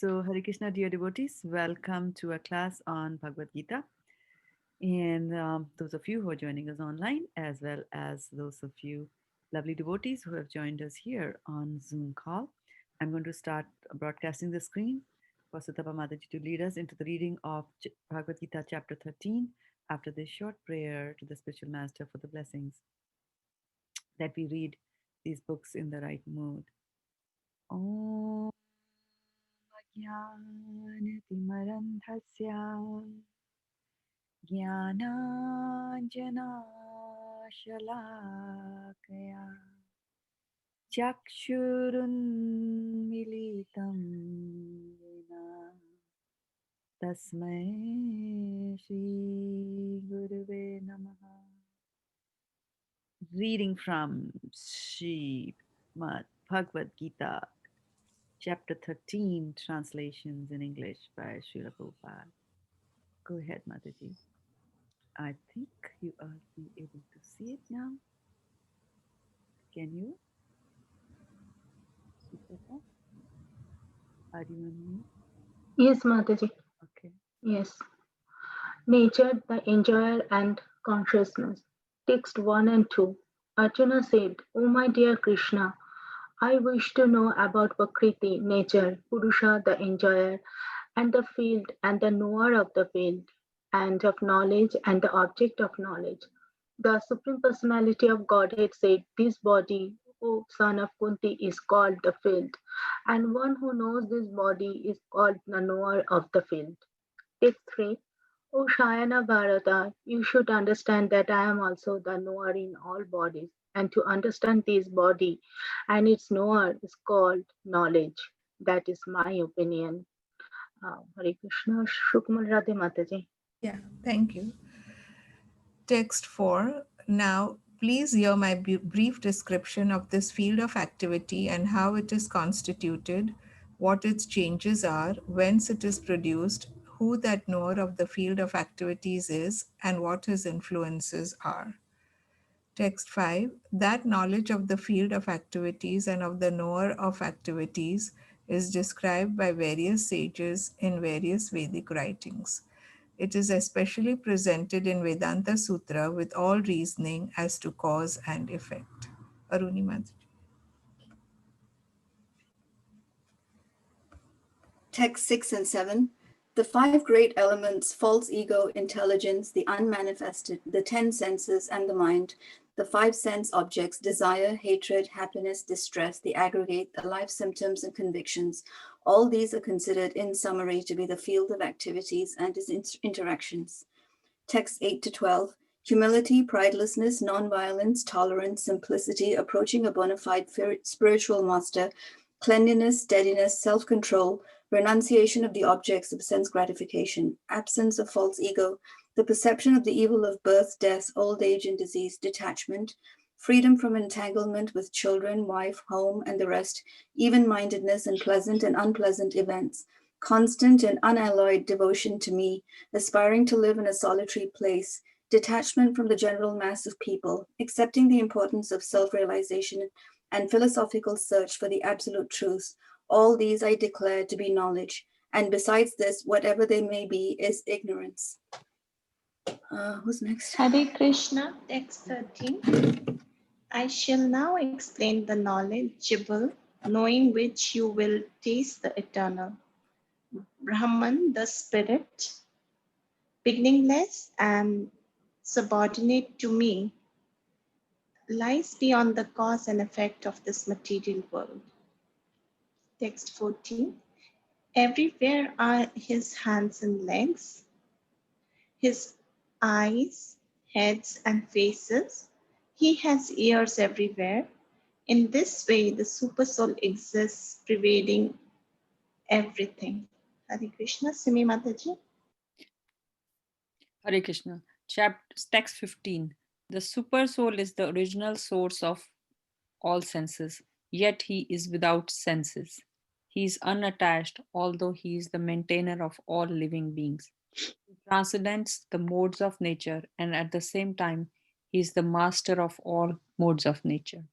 So, Hare Krishna, dear devotees, welcome to a class on Bhagavad Gita. And those of you who are joining us online, as well as those of you lovely devotees who have joined us here on Zoom call, I'm going to start broadcasting the screen for Sutapa Mataji to lead us into the reading of Bhagavad Gita Chapter 13 after this short prayer to the spiritual master for the blessings that we read these books in the right mood. Om Jnanatimarandhasya Jnananjanashalakaya Chakshurunmilitam Yena Tasmai Shri Gurave Namaha. Reading from Srimad Bhagavad Gita, Chapter 13, translations in English by Srila Prabhupada. Go ahead, Mataji. I think you are be able to see it now. Can you? Are you on mute? Yes, Mataji. Okay. Yes. Nature, the enjoyer and consciousness. Text 1 and 2. Arjuna said, O my dear Krishna, I wish to know about Prakriti, nature, Purusha, the enjoyer, and the field and the knower of the field, and of knowledge and the object of knowledge. The Supreme Personality of Godhead said, This body, O son of Kunti, is called the field, and one who knows this body is called the knower of the field. Text 3. O Shayana Bharata, you should understand that I am also the knower in all bodies, and to understand this body and its knower is called knowledge. That is my opinion. Hare Krishna, Shukmal Radhe Mataji. Yeah, thank you. Text 4. Now, please hear my brief description of this field of activity and how it is constituted, what its changes are, whence it is produced, who that knower of the field of activities is, and what his influences are. Text 5. That knowledge of the field of activities and of the knower of activities is described by various sages in various Vedic writings. It is especially presented in Vedanta Sutra with all reasoning as to cause and effect. Aruni Mataji. Text 6 and 7. The five great elements, false ego, intelligence, the unmanifested, the 10 senses, and the mind, the five sense objects, desire, hatred, happiness, distress, the aggregate, the life symptoms and convictions, all these are considered in summary to be the field of activities and its interactions. Text 8 to 12. Humility, pridelessness, non-violence, tolerance, simplicity, approaching a bona fide spiritual master, cleanliness, steadiness, self-control, renunciation of the objects of sense gratification, absence of false ego, the perception of the evil of birth, death, old age, and disease, detachment, freedom from entanglement with children, wife, home, and the rest, even-mindedness and pleasant and unpleasant events, constant and unalloyed devotion to me, aspiring to live in a solitary place, detachment from the general mass of people, accepting the importance of self-realization and philosophical search for the absolute truth. All these I declare to be knowledge, and besides this, whatever they may be, is ignorance. Who's next? Hare Krishna, text 13. I shall now explain the knowledgeable, knowing which you will taste the eternal. Brahman, the spirit, beginningless and subordinate to me, lies beyond the cause and effect of this material world. Text 14. Everywhere are his hands and legs, his eyes, heads, and faces. He has ears everywhere. In this way, the Supersoul exists, pervading everything. Hare Krishna, Simi Mataji. Hare Krishna. Text 15. The super soul is the original source of all senses, yet he is without senses. He is unattached, although he is the maintainer of all living beings. He transcends the modes of nature, and at the same time, he is the master of all modes of nature.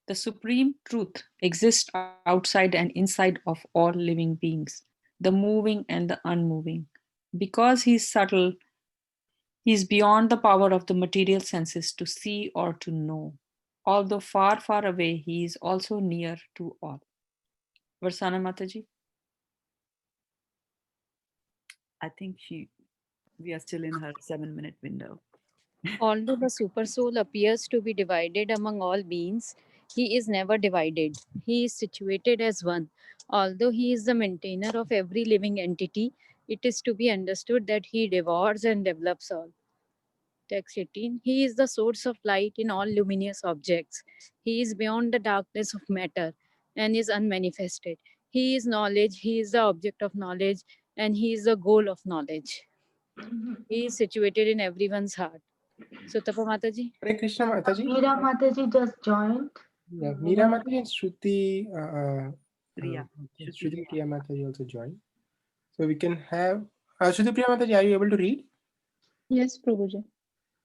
The supreme truth exists outside and inside of all living beings, the moving and the unmoving. Because he is subtle, he is beyond the power of the material senses to see or to know. Although far, far away, he is also near to all. Varsana Mataji? I think we are still in her 7-minute window. Although the supersoul appears to be divided among all beings, he is never divided. He is situated as one. Although he is the maintainer of every living entity, it is to be understood that he devours and develops all. Text 18. He is the source of light in all luminous objects. He is beyond the darkness of matter and is unmanifested. He is knowledge, he is the object of knowledge, and he is the goal of knowledge. He is situated in everyone's heart. So, Tapa Mataji? Hare Krishna Mataji. Meera Mataji just joined. Yeah, Meera Mataji and Shruti, Priya. Shruti Priya Mataji also joined. So we can have, Shruti Priya Mataji, are you able to read? Yes, Prabhuji.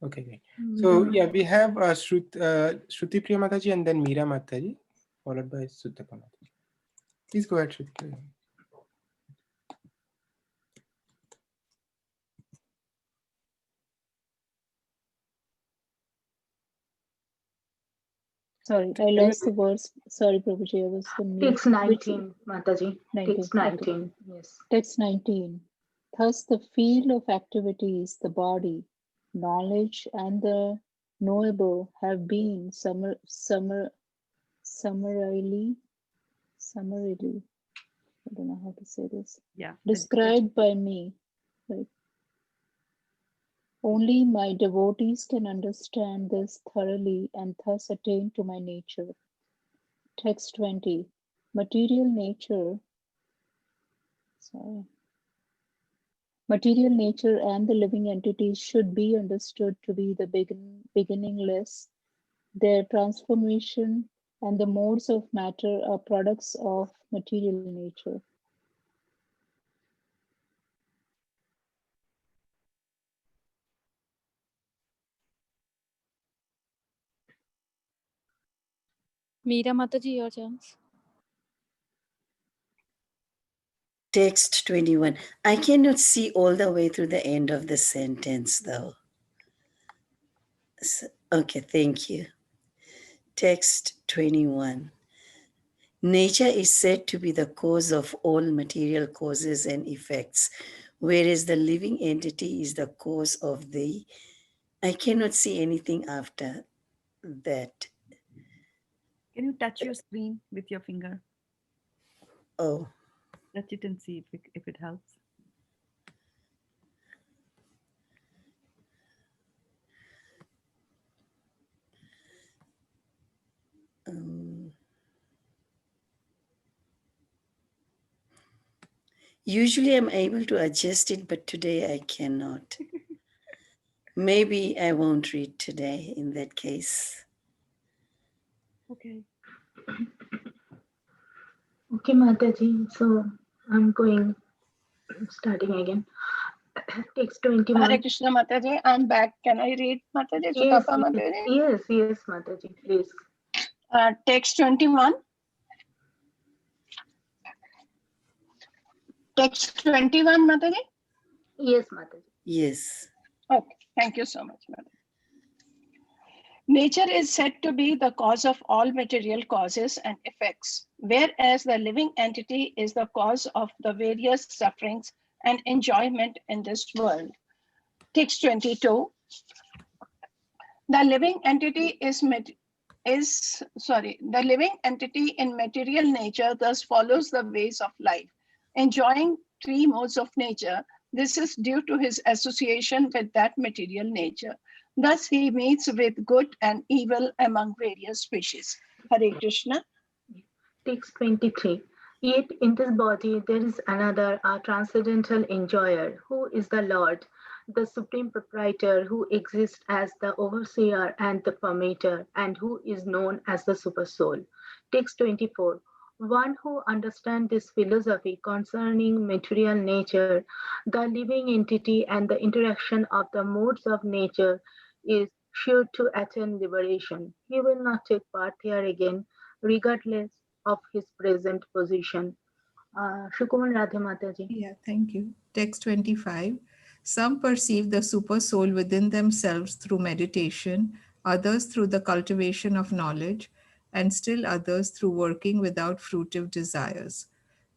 Okay, great. So yeah, we have Shruti Priya Mataji and then Meera Mataji, followed by Sutapa Mataji. Please go ahead, Shruti Priya. Sorry, I lost the words. Sorry, Prabhuji, I was on mute. Text 19, Mataji. 19, Text 19, yes. Text 19. Thus, the field of activities, the body, knowledge, and the knowable have been summarily, I don't know how to say this, Yeah. described by me. Right? Only my devotees can understand this thoroughly and thus attain to my nature. Text 20. Material nature and the living entities should be understood to be the beginningless. Their transformation and the modes of matter are products of material nature. Meera Mataji, your chance. Text 21. I cannot see all the way through the end of the sentence, though. So, okay, thank you. Text 21. Nature is said to be the cause of all material causes and effects, whereas the living entity is the cause of the. I cannot see anything after that. Can you touch your screen with your finger? Oh. Touch it and see if it helps. Usually I'm able to adjust it, but today I cannot. Maybe I won't read today in that case. Okay. Okay, Mataji. So I'm starting again. Text 21. Hare Krishna Mataji, I'm back. Can I read Mataji? Yes, Sutapa Mataji? yes, Mataji, please. Text 21. Text 21, Mataji? Yes, Mataji. Yes. Okay, thank you so much, Mataji. Nature is said to be the cause of all material causes and effects, whereas the living entity is the cause of the various sufferings and enjoyment in this world. Text 22. The living entity the living entity in material nature thus follows the ways of life, enjoying three modes of nature. This is due to his association with that material nature. Thus, he meets with good and evil among various species. Hare Krishna. Text 23. Yet in this body there is another, a transcendental enjoyer, who is the Lord, the supreme proprietor, who exists as the overseer and the permitter, and who is known as the supersoul. Text 24. One who understands this philosophy concerning material nature, the living entity, and the interaction of the modes of nature is sure to attain liberation. He will not take part here again, regardless of his present position. Shukumar Radhe Mataji. Yeah, thank you. Text 25. Some perceive the super soul within themselves through meditation, others through the cultivation of knowledge, and still others through working without fruitive desires.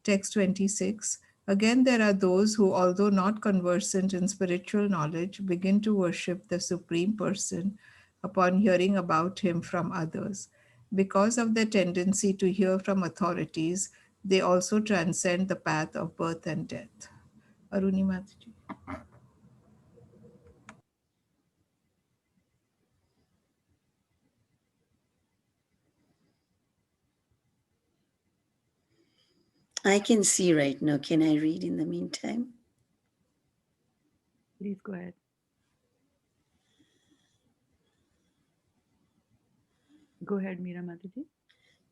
Text 26. Again, there are those who, although not conversant in spiritual knowledge, begin to worship the Supreme Person upon hearing about him from others. Because of their tendency to hear from authorities, they also transcend the path of birth and death. Aruni Mataji. I can see right now. Can I read in the meantime? Please go ahead. Go ahead, Meera Mataji.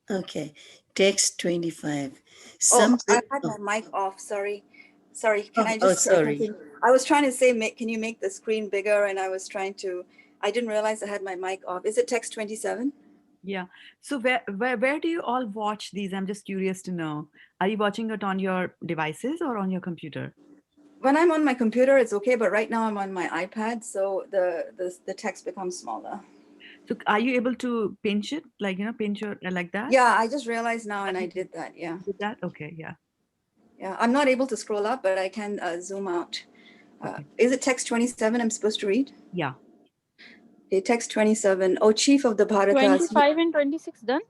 Okay. Text 25. Oh, Some I had my mic off. Sorry. Can I just sorry. continue? I was trying to say, can you make the screen bigger? And I didn't realize I had my mic off. Is it text 27? Yeah. So where do you all watch these? I'm just curious to know. Are you watching it on your devices or on your computer? When I'm on my computer, it's okay. But right now I'm on my iPad. So the text becomes smaller. So are you able to pinch it? Like, pinch your like that? Yeah, I just realized now and I did that. Yeah. Did that? Okay. Yeah. Yeah. I'm not able to scroll up, but I can zoom out. Okay. Is it text 27 I'm supposed to read? Yeah. Okay, text 27. O chief of the Bharatas. 25 and 26 done?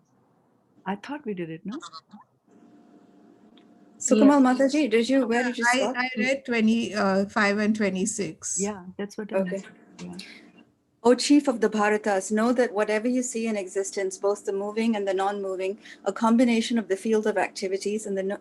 I thought we did it, no? Sukamal Mataji, where did you stop? I read 25 and 26. Yeah, that's what I'm Okay. asking. Yeah. O chief of the Bharatas, know that whatever you see in existence, both the moving and the non-moving, a combination of the field of activities and the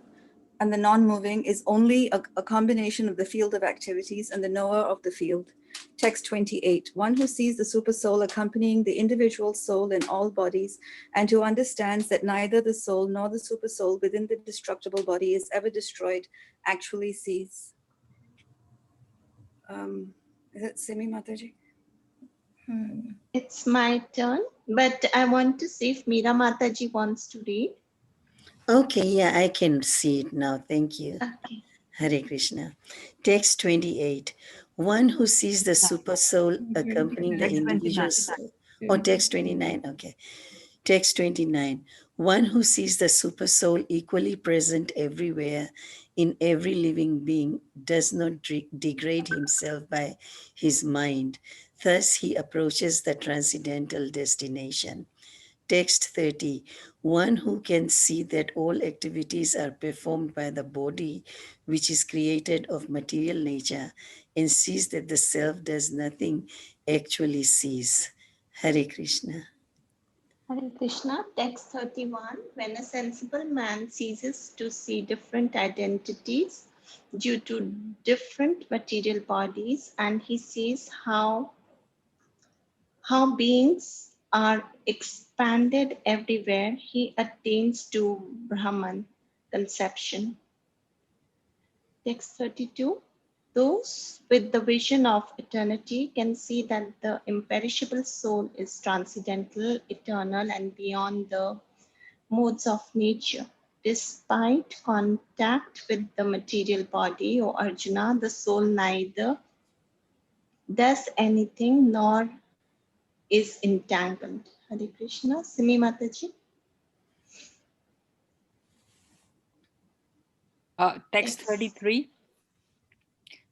non-moving is only a combination of the field of activities and the knower of the field. Text 28. One who sees the super soul accompanying the individual soul in all bodies and who understands that neither the soul nor the super soul within the destructible body is ever destroyed actually sees. Is it Simi Mataji? It's my turn, but I want to see if Meera Mataji wants to read. Okay, yeah, I can see it now. Thank you. Okay. Hare Krishna. Text 28. One who sees the super soul accompanying the Text 29. individual soul. Oh, text 29. Okay. Text 29. One who sees the super soul equally present everywhere in every living being does not degrade himself by his mind. Thus, he approaches the transcendental destination. Text 30. One who can see that all activities are performed by the body, which is created of material nature, and sees that the self does nothing, actually sees. Hare Krishna. Hare Krishna, text 31. When a sensible man ceases to see different identities due to different material bodies, and he sees how beings are expanded everywhere, he attains to Brahman conception. Text 32. Those with the vision of eternity can see that the imperishable soul is transcendental, eternal, and beyond the modes of nature. Despite contact with the material body, O Arjuna, the soul neither does anything nor is entangled. Hare Krishna. Simi Mataji. Text 33.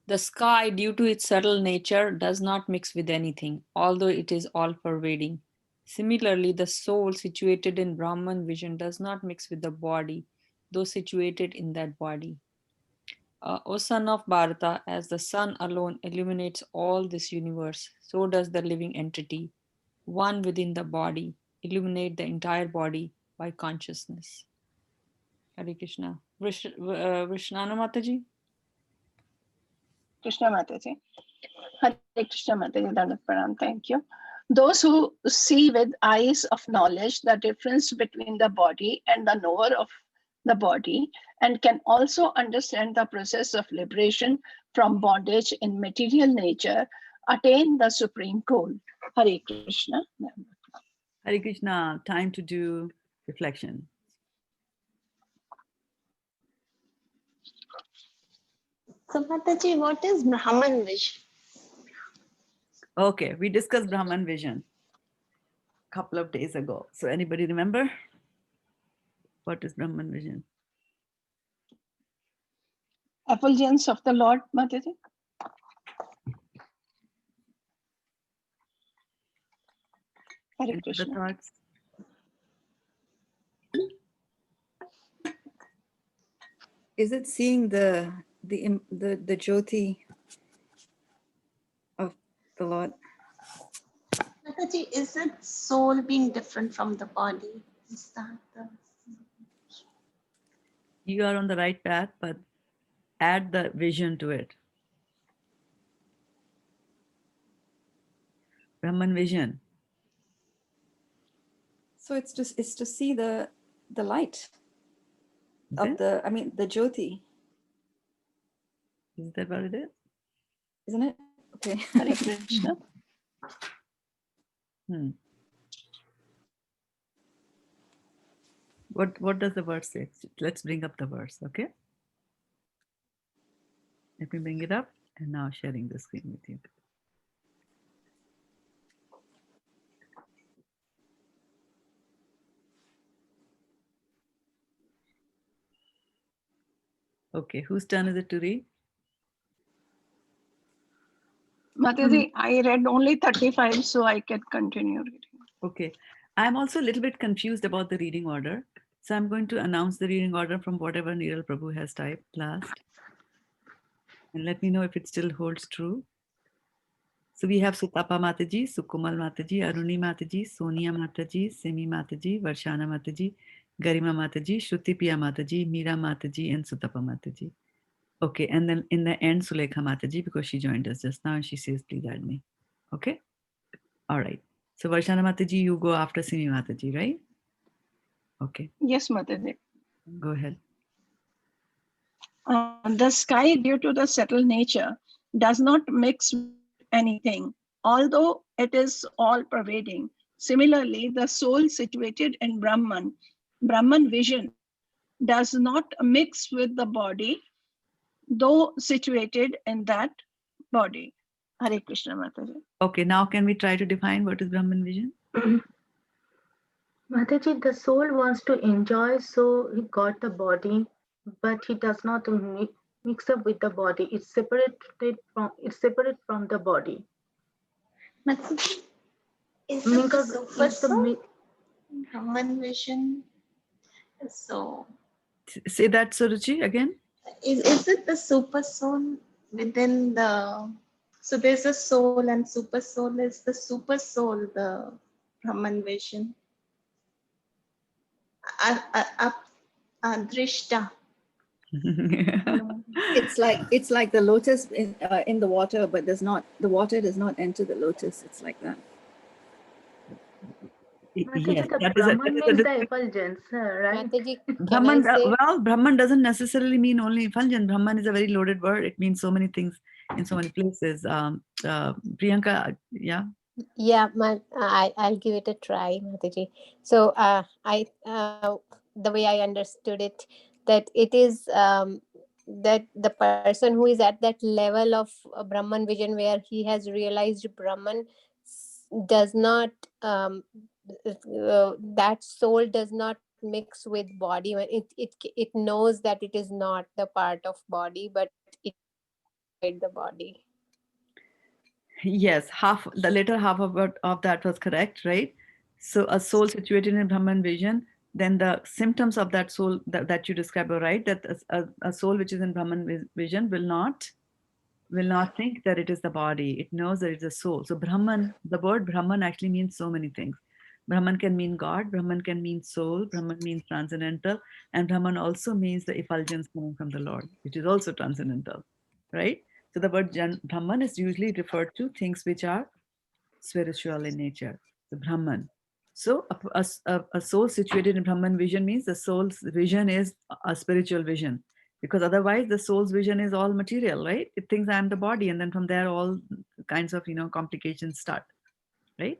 The sky, due to its subtle nature, does not mix with anything, although it is all pervading. Similarly, the soul situated in Brahman vision does not mix with the body, though situated in that body. O son of Bharata, as the sun alone illuminates all this universe, so does the living entity, one within the body, illuminate the entire body by consciousness. Hare Krishna. Vishnana Mataji? Krishna Mataji. Hare Krishna Mataji, Dandavat Pranam. Thank you. Those who see with eyes of knowledge the difference between the body and the knower of the body, and can also understand the process of liberation from bondage in material nature, attain the supreme goal. Hare Krishna. Hare Krishna, time to do reflection. So Mataji, what is Brahman vision? Okay, we discussed Brahman vision a couple of days ago. So anybody remember? What is Brahman vision? Effulgence of the Lord, Mataji. Hare Any other Krishna. thoughts? Is it seeing the Jyoti of the Lord? Mataji, is it soul being different from the body? Is that the... You are on the right path, but add the vision to it. Brahman vision. So it's to see the light Is of it? the Jyoti. Is that what it is? Isn't it? Okay. Hare Krishna. What does the verse say? Let's bring up the verse, okay? Let me bring it up and now sharing the screen with you. Okay, whose turn is it to read? Mataji, I read only 35, so I can continue reading. Okay, I'm also a little bit confused about the reading order. So I'm going to announce the reading order from whatever Niral Prabhu has typed last. And let me know if it still holds true. So we have Sutapa Mataji, Sukumal Mataji, Aruni Mataji, Sonia Mataji, Semi Mataji, Varshana Mataji, Garima Mataji, Shruti Priya Mataji, Meera Mataji, and Sutapa Mataji. Okay, and then in the end, Sulekha Mataji, because she joined us just now and she says, please add me. Okay? All right. So Varshana Mataji, you go after Simi Mataji, right? Okay. Yes, Mataji. Go ahead. The sky, due to the subtle nature, does not mix with anything, although it is all pervading. Similarly, the soul situated in Brahman vision, does not mix with the body, though situated in that body. Hare Krishna, Mataji. Okay, now can we try to define what is Brahman vision? Mataji, the soul wants to enjoy, so he got the body, but he does not mix up with the body. It's separate from the body. Mataji, is it the Because super it's the soul? Brahman vision. So Say that, Suruchi, again. is it the super soul within the... So there's a soul and super soul. Is the super soul the Brahman vision? Drishta. It's like the lotus in the water, but the water does not enter the lotus. It's like that. Yes, the Brahman means the effulgence, right? Mataji, can Brahman, I say? well, Brahman doesn't necessarily mean only effulgent. Brahman is a very loaded word. It means so many things in so many places. Priyanka, yeah. Yeah, I'll give it a try, Mataji. So the way I understood it, that it is that the person who is at that level of Brahman vision where he has realized Brahman does not that soul does not mix with body. When it knows that it is not the part of body, but it is inside the body. Yes, the later half of that was correct, right? So a soul situated in Brahman vision, then the symptoms of that soul that you describe are right, that a soul which is in Brahman vision will not think that it is the body. It knows that it's a soul. So Brahman, the word Brahman actually means so many things. Brahman can mean God, Brahman can mean soul, Brahman means transcendental, and Brahman also means the effulgence coming from the Lord, which is also transcendental, right? So the word Brahman is usually referred to things which are spiritual in nature, the Brahman. So a soul situated in Brahman vision means the soul's vision is a spiritual vision, because otherwise the soul's vision is all material, right? It thinks I am the body, and then from there all kinds of complications start, right?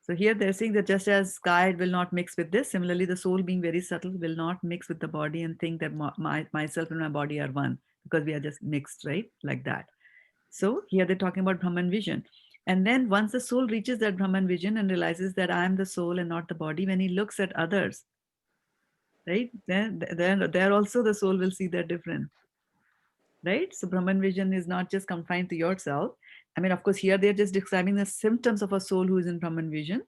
So here they're saying that just as sky will not mix with this, similarly the soul, being very subtle, will not mix with the body and think that myself and my body are one, because we are just mixed, right? Like that. So here they're talking about Brahman vision. And then once the soul reaches that Brahman vision and realizes that I am the soul and not the body, when he looks at others, right, then there also the soul will see that difference, right? So Brahman vision is not just confined to yourself. I mean, of course, here they're just describing the symptoms of a soul who is in Brahman vision,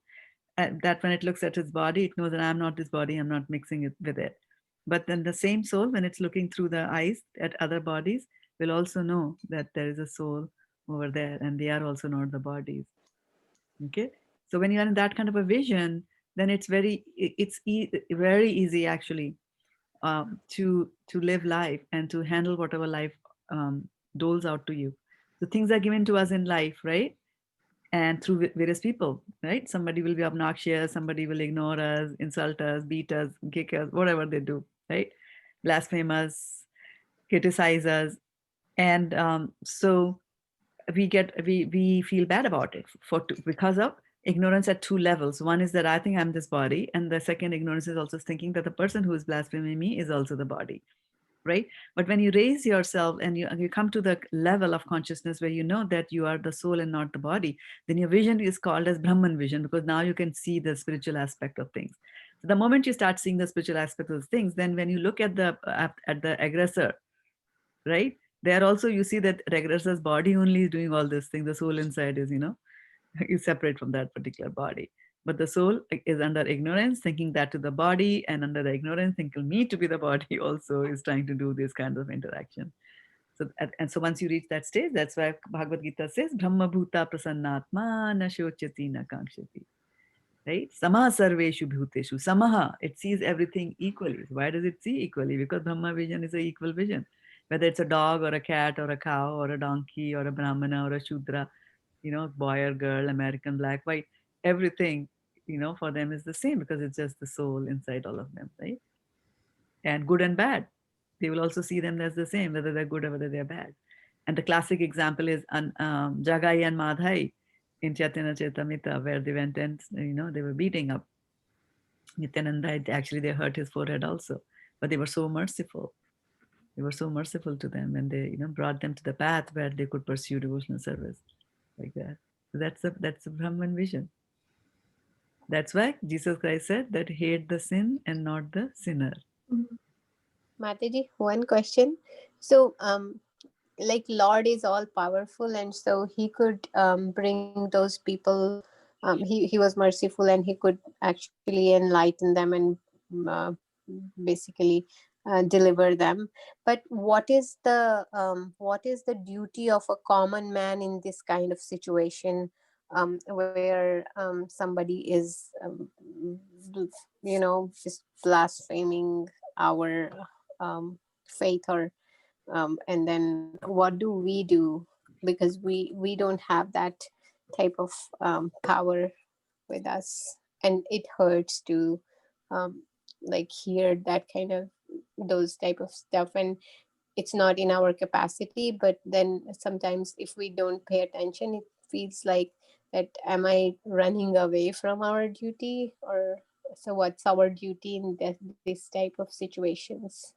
that when it looks at its body, it knows that I'm not this body, I'm not mixing it with it. But then the same soul, when it's looking through the eyes at other bodies, will also know that there is a soul over there and they are also not the bodies. Okay. So when you are in that kind of a vision, then it's very easy actually, to live life and to handle whatever life doles out to you. So things are given to us in life, right? And through various people, right? Somebody will be obnoxious, somebody will ignore us, insult us, beat us, kick us, whatever they do, right? Blaspheme us, criticize us. And so we feel bad about it because of ignorance at two levels. One is that I think I'm this body, and the second ignorance is also thinking that the person who is blaspheming me is also the body, right? But when you raise yourself and you come to the level of consciousness where you know that you are the soul and not the body, then your vision is called as Brahman vision, because now you can see the spiritual aspect of things. So the moment you start seeing the spiritual aspect of things, then when you look at the aggressor, right, there also you see that the aggressor's body only is doing all this thing. The soul inside is is separate from that particular body. But the soul is under ignorance, thinking that to the body, and under the ignorance, thinking me to be the body also is trying to do this kind of interaction. So, and so once you reach that stage, that's why Bhagavad-gita says, Brahma Bhuta Prasannatma na shochati na kankshati. Right? Samaha sarveshu bhuteshu. Samaha, it sees everything equally. Why does it see equally? Because Brahma vision is an equal vision. Whether it's a dog or a cat or a cow or a donkey or a brahmana or a shudra, boy or girl, American, black, white, everything, for them is the same, because it's just the soul inside all of them, right? And good and bad, they will also see them as the same, whether they're good or whether they're bad. And the classic example is Jagai and Madhai in Chaitanya Charitamrita, where they went and, they were beating up Nityananda. Actually, they hurt his forehead also, but they were so merciful. They were so merciful to them, and they, brought them to the path where they could pursue devotional service, like that. So that's a Brahman vision. That's why Jesus Christ said that hate the sin and not the sinner. Mataji, one question. So, like Lord is all powerful, and so he could bring those people. He was merciful, and he could actually enlighten them and uh, basically deliver them. But what is the duty of a common man in this kind of situation, where somebody is just blaspheming our faith, or and then what do we do, because we don't have that type of power with us, and it hurts to um, like hear that kind of those type of stuff, and it's not in our capacity. But then sometimes if we don't pay attention, it feels like that, am I running away from our duty, or so what's our duty in this type of situations?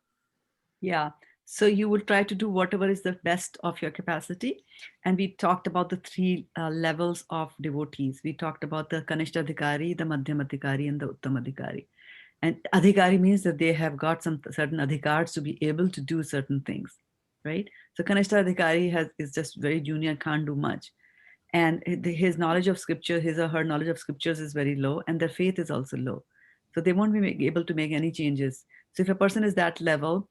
Yeah. So you will try to do whatever is the best of your capacity. And we talked about the three levels of devotees. We talked about the Kanishta Adhikari, the Madhyam Adhikari, and the Uttam Adhikari. And Adhikari means that they have got some certain adhikars to be able to do certain things, right? So Kanishta Adhikari is just very junior, can't do much. And his knowledge of scripture, his or her knowledge of scriptures is very low, and their faith is also low. So they won't be able to make any changes. So if a person is that level,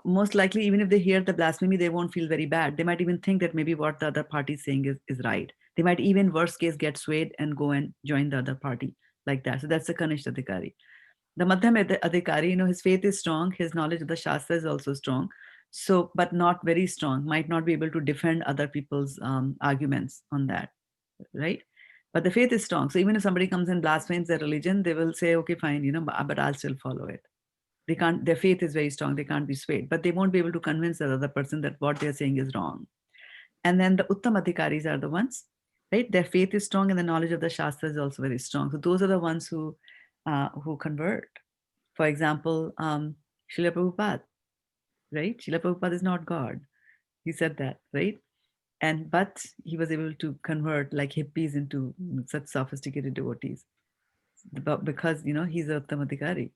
most likely, even if they hear the blasphemy, they won't feel very bad. They might even think that maybe what the other party is saying is right. They might even, worst case, get swayed and go and join the other party, like that. So that's the Kanishta Adhikari. The Madhyam Adhikari, his faith is strong, his knowledge of the Shastra is also strong, so, but not very strong, might not be able to defend other people's arguments on that, right? But the faith is strong. So even if somebody comes and blasphemes their religion, they will say, okay, fine, but I'll still follow it. They can't, their faith is very strong, they can't be swayed, but they won't be able to convince the other person that what they're saying is wrong. And then the Uttamadhikaris are the ones, right? Their faith is strong and the knowledge of the Shastra is also very strong. So those are the ones who convert. For example, Srila Prabhupada, right? Srila Prabhupada is not God. He said that, right? But he was able to convert like hippies into such sophisticated devotees. Because, he's a Uttamadhikari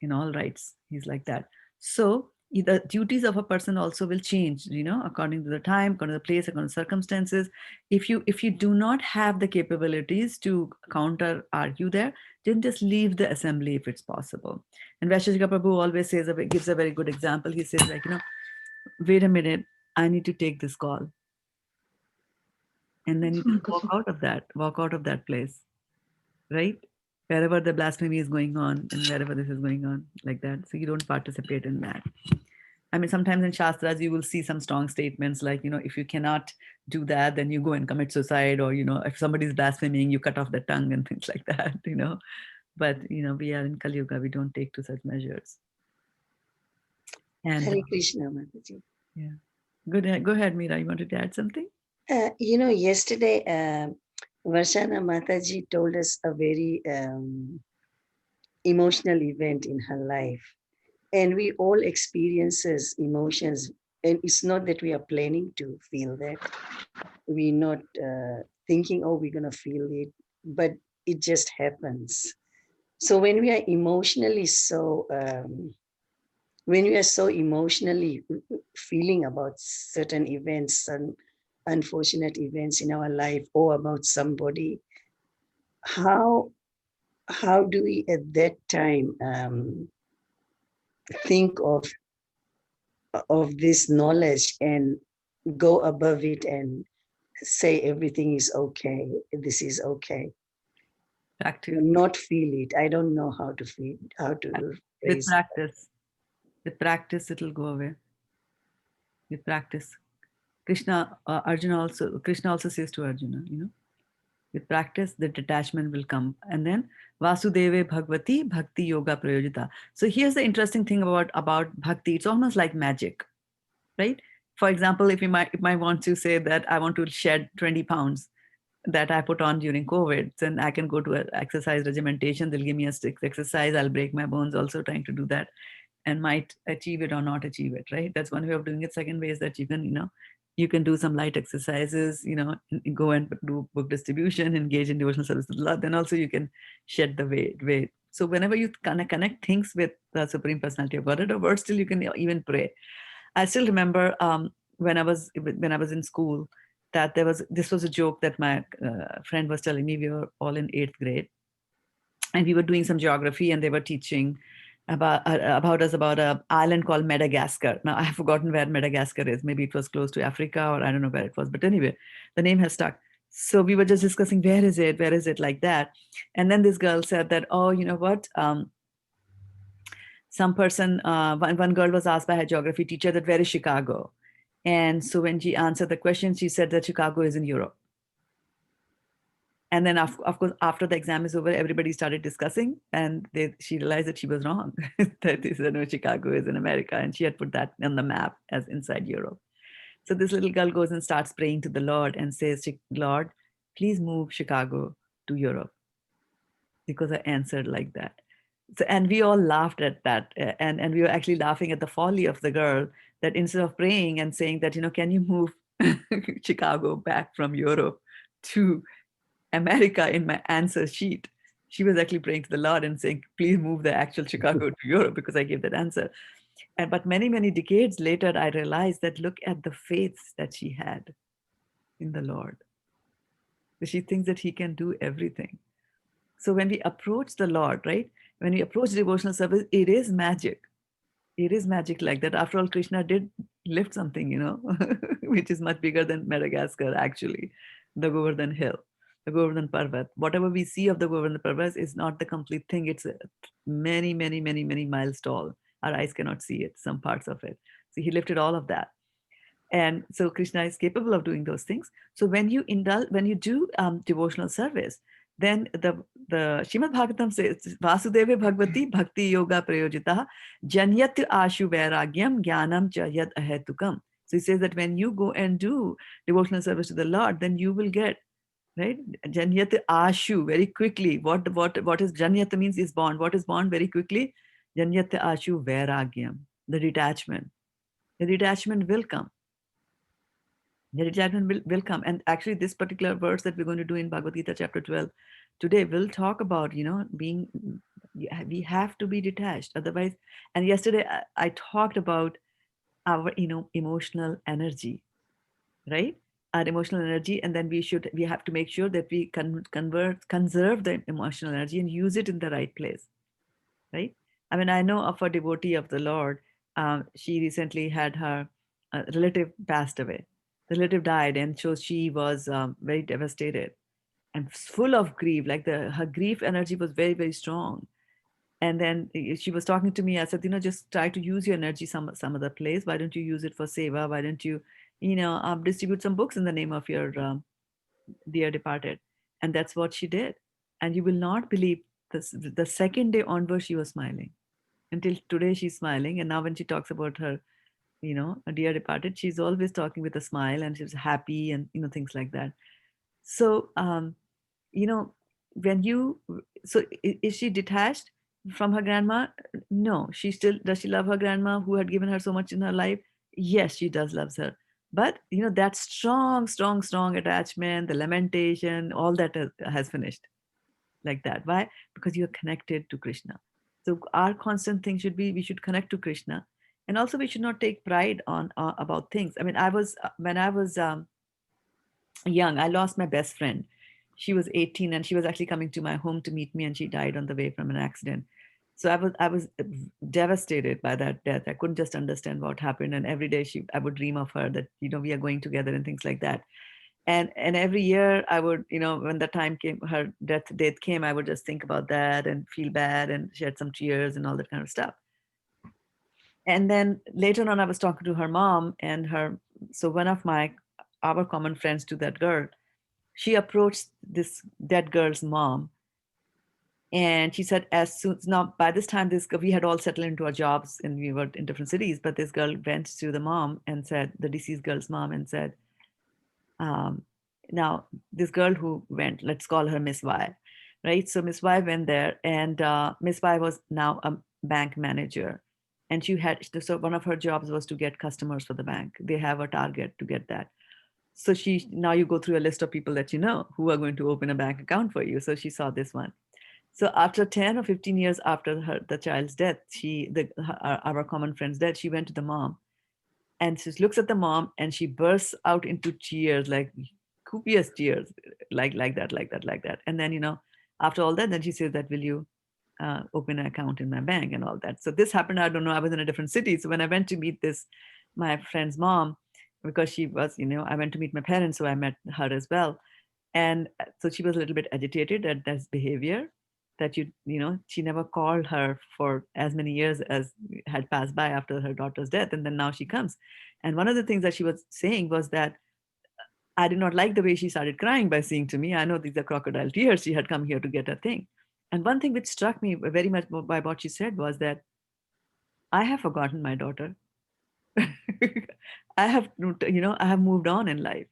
in all rights. He's like that. So the duties of a person also will change, according to the time, according to the place, according to circumstances. If you do not have the capabilities to counter argue there, then just leave the assembly if it's possible. And Vaisheshika Prabhu always gives a very good example. He says, like, wait a minute, I need to take this call. And then you just walk out of that place, right? Wherever the blasphemy is going on and wherever this is going on, like that. So you don't participate in that. I mean, sometimes in Shastras, you will see some strong statements like, if you cannot do that, then you go and commit suicide, or, if somebody is blaspheming, you cut off the tongue and things like that, But, we are in Kali Yuga, we don't take to such measures. And Hare Krishna, Mataji. Yeah. Go ahead, Meera. You wanted to add something? Yesterday, Varshana Mataji told us a very emotional event in her life. And we all experiences emotions. And it's not that we are planning to feel that. We're not thinking, oh, we're going to feel it. But it just happens. So when we are emotionally when we are so emotionally feeling about certain events and unfortunate events in our life or about somebody, how do we at that time think of this knowledge and go above it and say everything is okay, this is okay? Not feel it. I don't know how to feel, how to with practice. With practice, it'll go away. With practice. Krishna also says to Arjuna, with practice, the detachment will come. And then Vasudeve Bhagavati Bhakti Yoga Prayojita. So here's the interesting thing about bhakti. It's almost like magic, right? For example, if you might want to say that I want to shed 20 pounds that I put on during COVID, then I can go to an exercise regimentation. They'll give me a stick exercise. I'll break my bones also trying to do that, and might achieve it or not achieve it, right? That's one way of doing it. Second way is that you can do some light exercises, go and do book distribution, engage in devotional service to Allah. Then also you can shed the weight. So whenever you connect things with the Supreme Personality of Godhead, or still you can even pray. I still remember when I was in school that this was a joke that my friend was telling me. We were all in 8th grade, and we were doing some geography, and they were teaching about an island called Madagascar. Now I have forgotten where Madagascar is. Maybe it was close to Africa, or I don't know where it was. But anyway, the name has stuck. So we were just discussing, where is it, like that. And then this girl said that, oh, you know what? Some person, one girl was asked by her geography teacher that where is Chicago? And so when she answered the question, she said that Chicago is in Europe. And then, of course, after the exam is over, everybody started discussing, and she realized that she was wrong. That they said, no, Chicago is in America, and she had put that on the map as inside Europe. So this little girl goes and starts praying to the Lord and says, Lord, please move Chicago to Europe, because I answered like that. So, and we all laughed at that, and we were actually laughing at the folly of the girl, that instead of praying and saying that, can you move Chicago back from Europe to America in my answer sheet, she was actually praying to the Lord and saying, please move the actual Chicago to Europe, because I gave that answer. But many, many decades later, I realized that look at the faith that she had in the Lord. She thinks that he can do everything. So when we approach the Lord, right? When we approach devotional service, it is magic. It is magic like that. After all, Krishna did lift something, which is much bigger than Madagascar, actually, the Govardhan Hill, the Govardhan Parvat. Whatever we see of the Govardhan Parvat is not the complete thing. It's many, many, many, many miles tall. Our eyes cannot see it, some parts of it. So he lifted all of that. And so Krishna is capable of doing those things. So when you do devotional service, then the Srimad Bhagavatam says, Vasudeva Bhagavati Bhakti Yoga Prayojita Janyat Ashu Vairagyam Jnanam Cha Yad Ahetukam. So he says that when you go and do devotional service to the Lord, then you will get, right? Janyat ashu, very quickly. What is Janyat means is born. What is born very quickly? Janyat ashu vairagyam, the detachment. The detachment will come. The detachment will come. And actually, this particular verse that we're going to do in Bhagavad Gita Chapter 12 today will talk about, being, we have to be detached. Otherwise, and yesterday I talked about our, emotional energy, right? Our emotional energy. And then we have to make sure that we conserve the emotional energy and use it in the right place, right? I mean, I know of a devotee of the Lord. She recently had her relative passed away. The relative died, and so she was very devastated and full of grief. Like her grief energy was very, very strong. And then she was talking to me. I said, just try to use your energy some other place. Why don't you use it for seva? Why don't you, distribute some books in the name of your dear departed? And that's what she did. And you will not believe this. The second day onward, she was smiling. Until today, she's smiling. And now when she talks about her, a dear departed, she's always talking with a smile, and she's happy, and things like that. So you know when you so is she detached from her grandma? No. She still does. She love her grandma who had given her so much in her life? Yes, she does loves her. But that strong attachment, the lamentation, all that has finished. Like that. Why? Because you're connected to Krishna. So our constant thing should be, we should connect to Krishna. And also we should not take pride on about things. I mean, when I was young, I lost my best friend. She was 18, and she was actually coming to my home to meet me, and she died on the way from an accident. So I was devastated by that death. I couldn't just understand what happened. And every day I would dream of her, that we are going together and things like that. And every year I would, when the time came, her date came, I would just think about that and feel bad and shed some tears and all that kind of stuff. And then later on, I was talking to her mom, and so one of our common friends to that girl, she approached that girl's mom, and she said, as soon now by this time, we had all settled into our jobs and we were in different cities, but this girl went to the mom and said, the deceased girl's mom, and said, um, now this girl who went, let's call her Miss Y, right? So Miss Y went there, and Miss Y was now a bank manager, and so one of her jobs was to get customers for the bank. They have a target to get that. So now you go through a list of people that who are going to open a bank account for you. So she saw this one. So after 10 or 15 years after the child's death, our common friend's death, she went to the mom, and she looks at the mom, and she bursts out into tears, like copious tears, like that. And then, after all that, then she says that, will you open an account in my bank and all that. So this happened, I don't know, I was in a different city. So when I went to meet my friend's mom, because she was, I went to meet my parents, so I met her as well. And so she was a little bit agitated at this behavior, that she never called her for as many years as had passed by after her daughter's death, and then now she comes. And one of the things that she was saying was that, I did not like the way she started crying by saying to me, I know these are crocodile tears, she had come here to get a thing. And one thing which struck me very much by what she said was that, I have forgotten my daughter. I have moved on in life.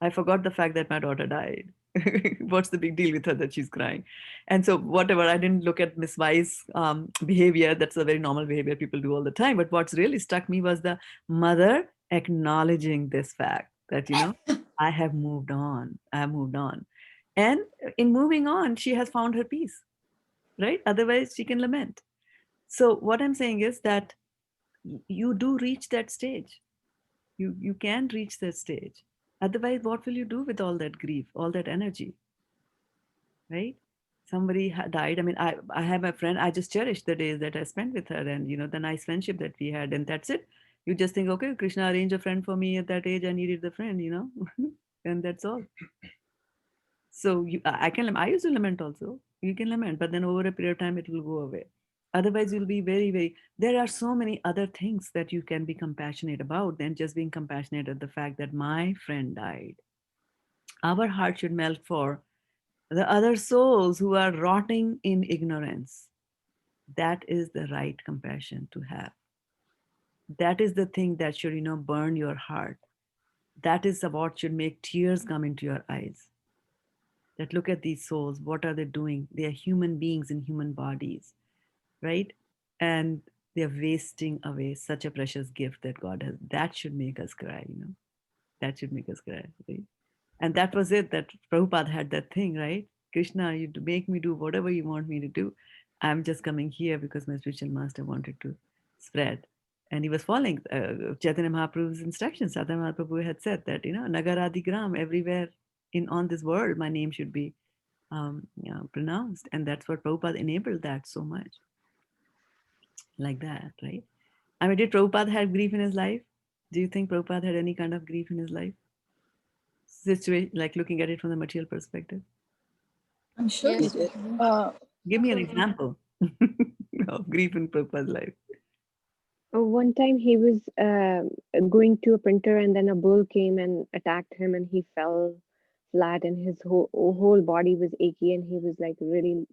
I forgot the fact that my daughter died. What's the big deal with her that she's crying? And so whatever, I didn't look at Miss Y's behavior. That's a very normal behavior people do all the time. But what's really struck me was the mother acknowledging this fact that, I have moved on. I have moved on. And in moving on, she has found her peace, right? Otherwise, she can lament. So what I'm saying is that you do reach that stage. You can reach that stage. Otherwise, what will you do with all that grief, all that energy, right? Somebody died. I mean, I have a friend, I just cherish the days that I spent with her, and the nice friendship that we had, and that's it. You just think, okay, Krishna arranged a friend for me at that age, I needed the friend, and that's all. So I used to lament also. You can lament, but then over a period of time, it will go away. Otherwise, you'll be very, very, there are so many other things that you can be compassionate about than just being compassionate at the fact that my friend died. Our heart should melt for the other souls who are rotting in ignorance. That is the right compassion to have. That is the thing that should, burn your heart. That is what should make tears come into your eyes. That look at these souls, what are they doing? They are human beings in human bodies, right? And they're wasting away such a precious gift that God has. That should make us cry. That should make us cry, right? And that was it, that Prabhupada had that thing, right? Krishna, you make me do whatever you want me to do. I'm just coming here because my spiritual master wanted to spread. And he was following Chaitanya Mahaprabhu's instructions. Chaitanya Mahaprabhu had said that, Nagaradi Gram, everywhere on this world, my name should be pronounced. And that's what Prabhupada enabled that so much. Like that, right? I mean, did Prabhupada have grief in his life? Do you think Prabhupada had any kind of grief in his life? Situation, like looking at it from the material perspective? I'm sure he Yes, did. Give me an example of grief in Prabhupada's life. One time he was going to a printer and then a bull came and attacked him and he fell flat and his whole body was achy and he was like really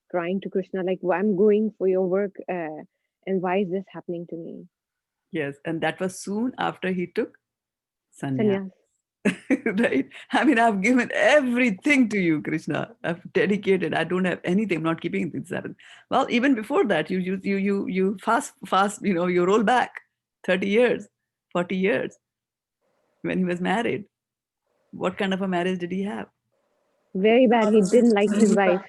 crying to Krishna like, I'm going for your work and why is this happening to me? Yes, and that was soon after he took sannyas. Sannyas. Right? I mean, I've given everything to you, Krishna. I've dedicated. I don't have anything. I'm not keeping things happen. Well, even before that, you fast, you roll back 30 years, 40 years when he was married. What kind of a marriage did he have? Very bad. He didn't like his wife.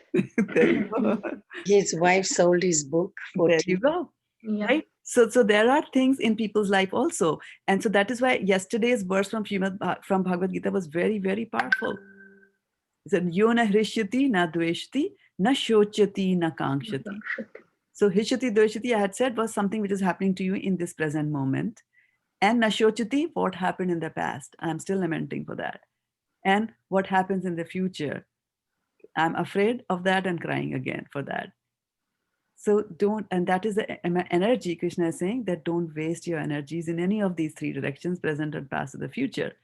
There you go. His wife sold his book for There you go. Yeah. Right? So there are things in people's life also. And so that is why yesterday's verse from Bhagavad-gita was very, very powerful. It said, Yo na hrishyati na dveshti na shochati na kankshati. So hrishyati, dveshati, I had said, was something which is happening to you in this present moment. And na shochati, what happened in the past. I'm still lamenting for that. And what happens in the future. I'm afraid of that and crying again for that. So don't, and that is the energy Krishna is saying, that don't waste your energies in any of these three directions, present and past or the future,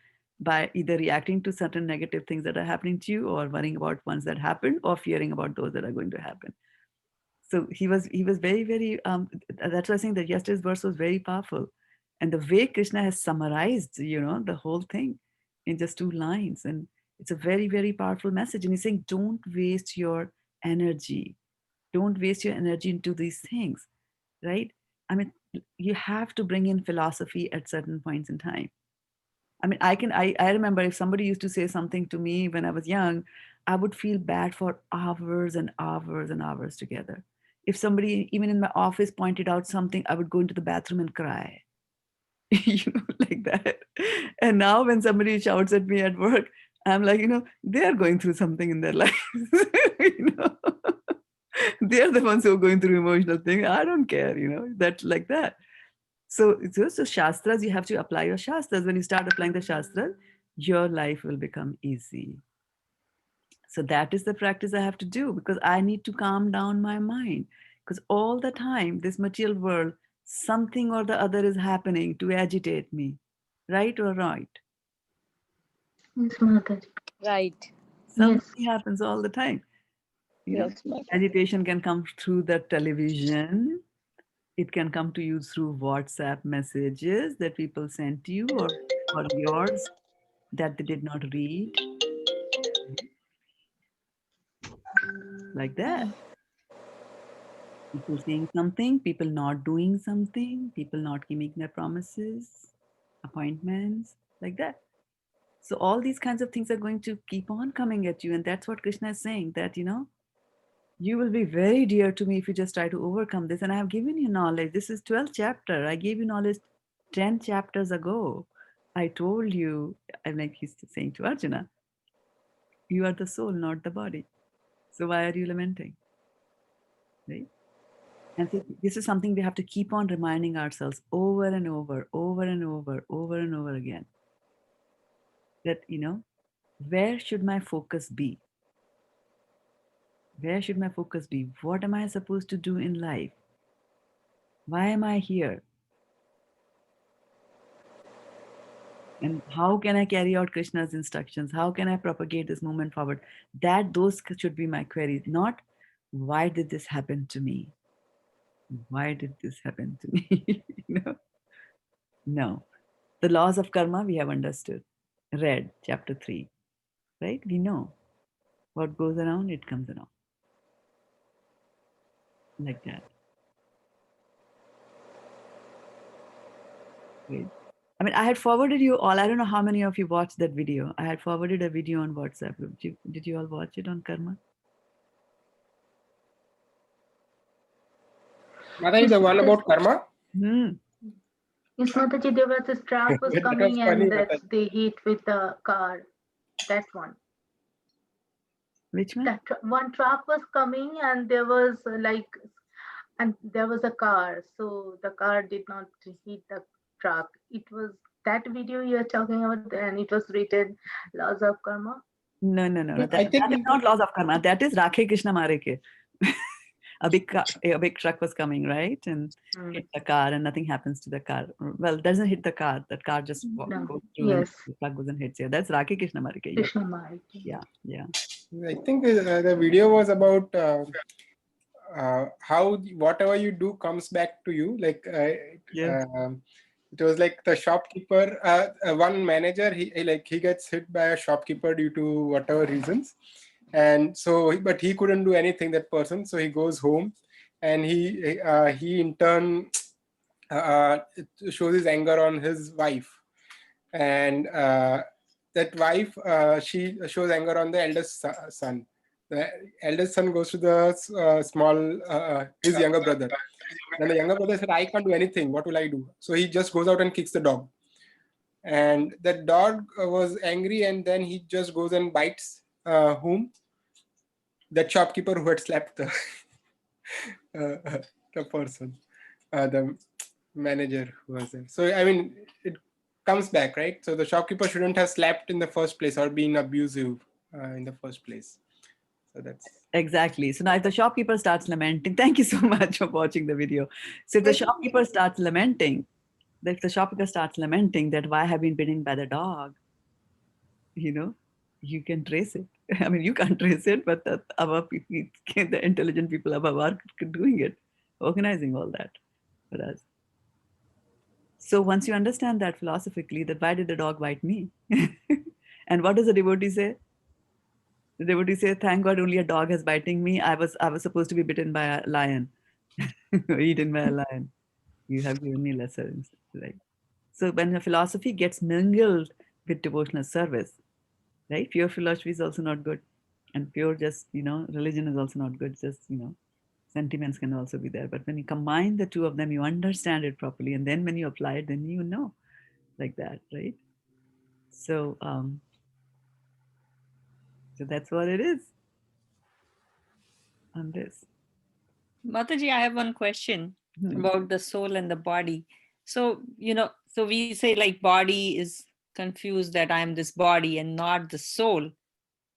by either reacting to certain negative things that are happening to you or worrying about ones that happened or fearing about those that are going to happen. So he was very, very, that's why I'm saying that yesterday's verse was very powerful. And the way Krishna has summarized, the whole thing in just 2 lines. And it's a very, very powerful message. And he's saying, don't waste your energy. Don't waste your energy into these things, right? I mean, you have to bring in philosophy at certain points in time. I mean, I remember if somebody used to say something to me when I was young, I would feel bad for hours and hours and hours together. If somebody, even in my office, pointed out something, I would go into the bathroom and cry, like that. And now when somebody shouts at me at work, I'm like, they're going through something in their life. They're the ones who are going through emotional thing. I don't care, that's like that. So Shastras, you have to apply your Shastras. When you start applying the Shastras, your life will become easy. So that is the practice I have to do, because I need to calm down my mind. Because all the time, this material world, something or the other is happening to agitate me. Right or right? Yes, Mataji. Right. Something happens all the time. Yes, Mataji. Agitation can come through the television. It can come to you through WhatsApp messages that people sent to you or yours that they did not read. Like that. People saying something, people not doing something, people not keeping their promises, appointments, like that. So all these kinds of things are going to keep on coming at you. And that's what Krishna is saying, that, you will be very dear to me if you just try to overcome this. And I have given you knowledge. This is 12th chapter. I gave you knowledge 10 chapters ago. I told you, and like he's saying to Arjuna, you are the soul, not the body. So why are you lamenting? Right? And so this is something we have to keep on reminding ourselves over and over, over and over, over and over again. That, where should my focus be? Where should my focus be? What am I supposed to do in life? Why am I here? And how can I carry out Krishna's instructions? How can I propagate this movement forward? Those should be my queries, not why did this happen to me? Why did this happen to me? No. The laws of karma we have understood. Read chapter 3. Right? We know what goes around, it comes around. Like that. Great. I mean, I had forwarded you all. I don't know how many of you watched that video. I had forwarded a video on WhatsApp. Did you all watch it on karma? Mataji, the one about karma? Yes, Mataji, there was this truck was That was coming funny, and Mataji. they hit with the car. That one. Which one? That one truck was coming and there was and there was a car. So the car did not hit the truck. It was that video you're talking about, and it was written laws of karma. No. I think That is not laws of karma. That is Rakhe Krishna Mareke. A big truck was coming, right? And hit the car, and nothing happens to the car. Well, doesn't hit the car. That car just goes through, and the truck goes and hits you. That's Rakhe Krishna Mareke. Krishna Mareke. Yeah. I think the video was about how whatever you do comes back to you. Like it was like the shopkeeper, one manager, he gets hit by a shopkeeper due to whatever reasons, and so but he couldn't do anything, that person. So he goes home, and he in turn shows his anger on his wife, and that wife she shows anger on the eldest son. The eldest son goes to the small his younger brother. And the younger brother said, I can't do anything. What will I do? So he just goes out and kicks the dog. And the dog was angry, and then he just goes and bites whom? That shopkeeper who had slapped the, the person, the manager who was there. So, I mean, it comes back, right? So the shopkeeper shouldn't have slapped in the first place or been abusive in the first place. So that's exactly. So now if the shopkeeper starts lamenting, thank you so much for watching the video. So if the shopkeeper starts lamenting, that why have been bitten by the dog, you can trace it. I mean, you can't trace it, but our people, the intelligent people above are doing it, organizing all that for us. So once you understand that philosophically, that why did the dog bite me? And what does the devotee say? The devotee say, thank God only a dog is biting me. I was supposed to be bitten by a lion, eaten by a lion. You have given me lessons, right? So when the philosophy gets mingled with devotional service, right? Pure philosophy is also not good. And pure just, religion is also not good. Just, sentiments can also be there. But when you combine the two of them, you understand it properly. And then when you apply it, then you know, like that, right? So, so that's what it is on this. Mataji, I have one question about the soul and the body. So, so we say like body is confused that I am this body and not the soul.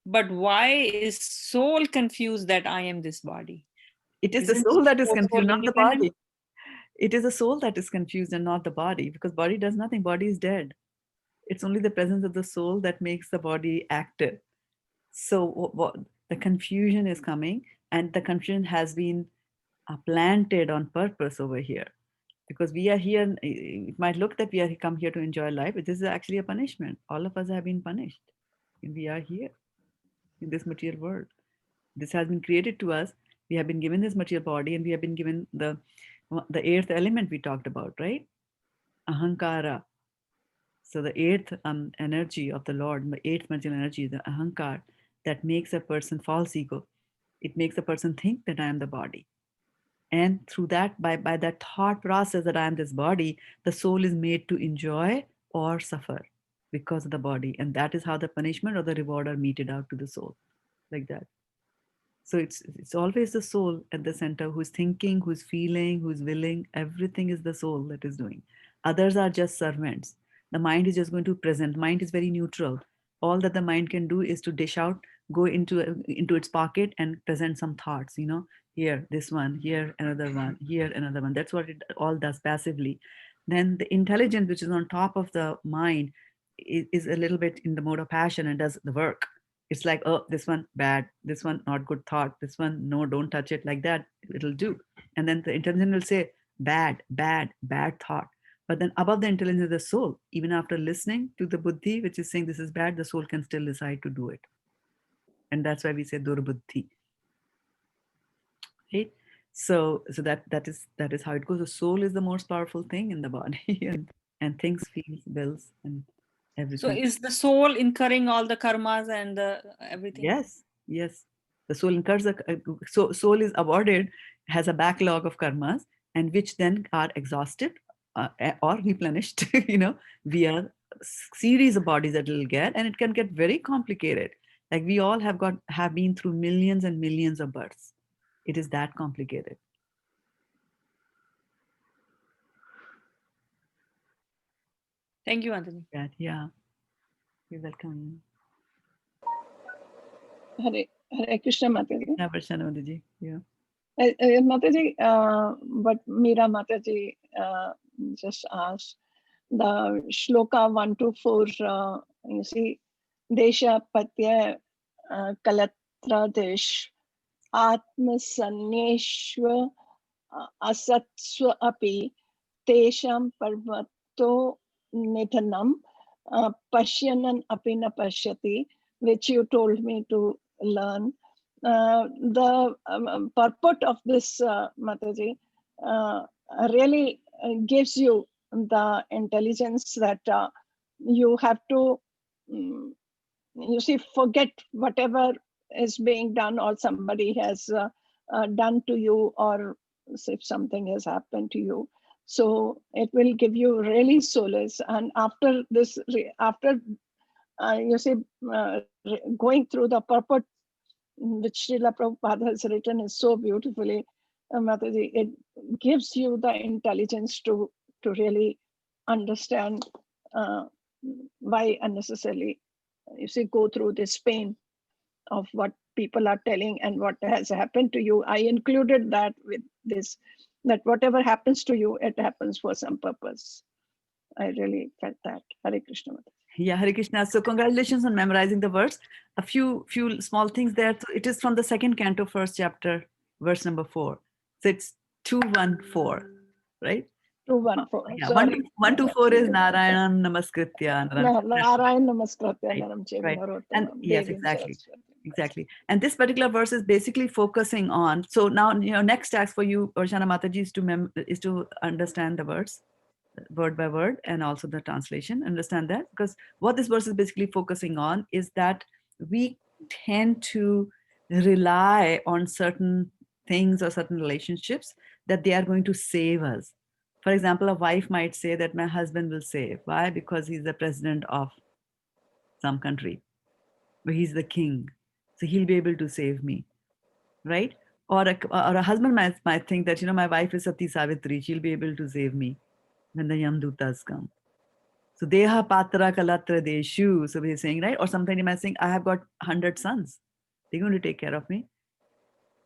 But why is soul confused that I am this body? It is the soul that is confused, not the body. It is the soul that is confused and not the body, because body does nothing. Body is dead. It's only the presence of the soul that makes the body active. So what the confusion is coming, and the confusion has been planted on purpose over here, because we are here. It might look that we are come here to enjoy life, but this is actually a punishment. All of us have been punished, and we are here in this material world. This has been created to us. We have been given this material body, and we have been given the eighth element we talked about, right? Ahankara. So the eighth energy of the Lord, the eighth material energy, the ahankar, that makes a person false ego. It makes a person think that I am the body. And through that, by that thought process that I am this body, the soul is made to enjoy or suffer because of the body. And that is how the punishment or the reward are meted out to the soul, like that. So it's always the soul at the center who's thinking, who's feeling, who's willing. Everything is the soul that is doing. Others are just servants. The mind is just going to present. Mind is very neutral. All that the mind can do is to dish out, go into its pocket and present some thoughts. Here this one, here another one, here another one. That's what it all does passively. Then the intelligence, which is on top of the mind, is a little bit in the mode of passion and does the work. It's like, oh, this one bad, this one not good thought, this one no, don't touch it, like that it'll do. And then the intelligence will say bad thought. But then above the intelligence is the soul. Even after listening to the buddhi, which is saying this is bad, the soul can still decide to do it. And that's why we say durbuddhi. Right? So that is how it goes. The soul is the most powerful thing in the body, and things, feels, wills, and So everything. is the soul incurring all the karmas and everything? Yes, yes. The soul incurs so soul is awarded, has a backlog of karmas, and which then are exhausted or replenished, via series of bodies that it'll get, and it can get very complicated. Like we all have been through millions and millions of births. It is that complicated. Thank you, Mataji. Yeah. You're welcome. Hare Krishna Mataji. Yeah, Varshana Mataji. Yeah. Mataji, but Meera Mataji just asked the shloka 1 to 4, you see, Desha Patya Kalatra Desh Atmasanneshwa Asatswa Api Tesham Parvato Nithanam Pashyanan Apina Pashyati, which you told me to learn. The purport of this, Mataji, really gives you the intelligence that you have to, you see, forget whatever is being done or somebody has done to you, or if something has happened to you. So it will give you really solace. And after this, after you see, going through the purport which Srila Prabhupada has written is so beautifully, Mataji, it gives you the intelligence to really understand why unnecessarily, you see, go through this pain of what people are telling and what has happened to you. I included that with this, that whatever happens to you, it happens for some purpose. I really felt that. Hare Krishna Mataji. Yeah, Hare Krishna. So congratulations on memorizing the words. A few small things there. So it is from the second canto, first chapter, verse number 4. So it's 214, right? 214. Yeah, Sorry. 124 is Narayan Namaskritya. Narayan Namaskritya Naram Chaiva Right. And Narottamam yes, Devim exactly. Saraswati. Exactly. And this particular verse is basically focusing on, so now, next task for you, Varshana Mataji, is to understand the words, word by word, and also the translation. Understand that, because what this verse is basically focusing on is that we tend to rely on certain things or certain relationships that they are going to save us. For example, a wife might say that my husband will save. Why? Because he's the president of some country, but he's the king, so he'll be able to save me, right? Or a husband might think that, my wife is Sati Savitri, she'll be able to save me when the Yamdutas come. So Deha Patra Kalatra Deshu. So he's saying, right? Or sometimes he might think, I have got 100 sons. They're going to take care of me.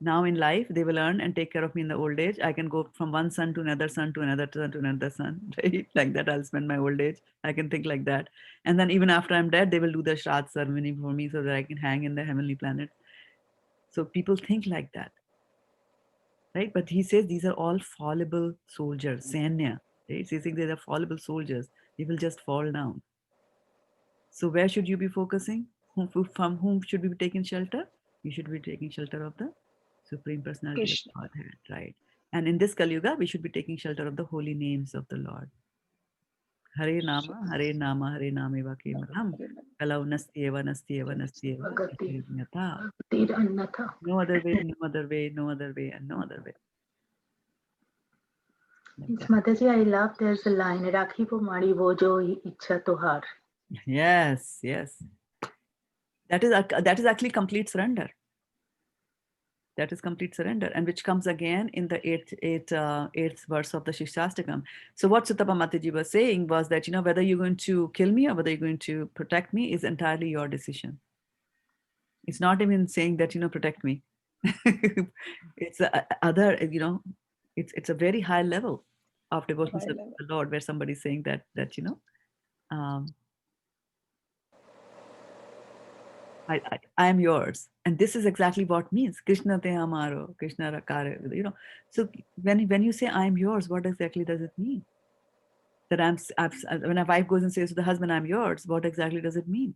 Now in life, they will earn and take care of me in the old age. I can go from one son to another son to another son to another son, right? Like that, I'll spend my old age. I can think like that. And then even after I'm dead, they will do the Shraddha ceremony for me so that I can hang in the heavenly planet. So people think like that, right? But he says these are all fallible soldiers, Sanya. Right? So he's saying they are fallible soldiers. They will just fall down. So where should you be focusing? From whom should we be taking shelter? You should be taking shelter of the Supreme Personality Krishna. of Godhead, right? And in this Kali Yuga, we should be taking shelter of the holy names of the Lord. Hare Nama, Hare Nama, Hare Nama Eva Kemalam. Kalau Nasti Eva, Nasti Eva, Nasti Eva. Bhagati. Nyata. Bhaktir Annatha. No other way, no other way, no other way, and no other way. Like It's that. Mataji, I love there's a line, Rakhi po mari wo jo ichha tohar. Yes, yes. That is actually complete surrender. That is complete surrender, and which comes again in the eighth verse of the Shikshastakam. So what Sutapa Mataji was saying was that, whether you're going to kill me or whether you're going to protect me is entirely your decision. It's not even saying that, protect me. It's other, it's a very high level of devotion to the Lord, where somebody's saying that I am yours. And this is exactly what means. Krishna te hamaro, Krishna rakare. So when you say I am yours, what exactly does it mean? That when a wife goes and says to the husband, I'm yours, what exactly does it mean?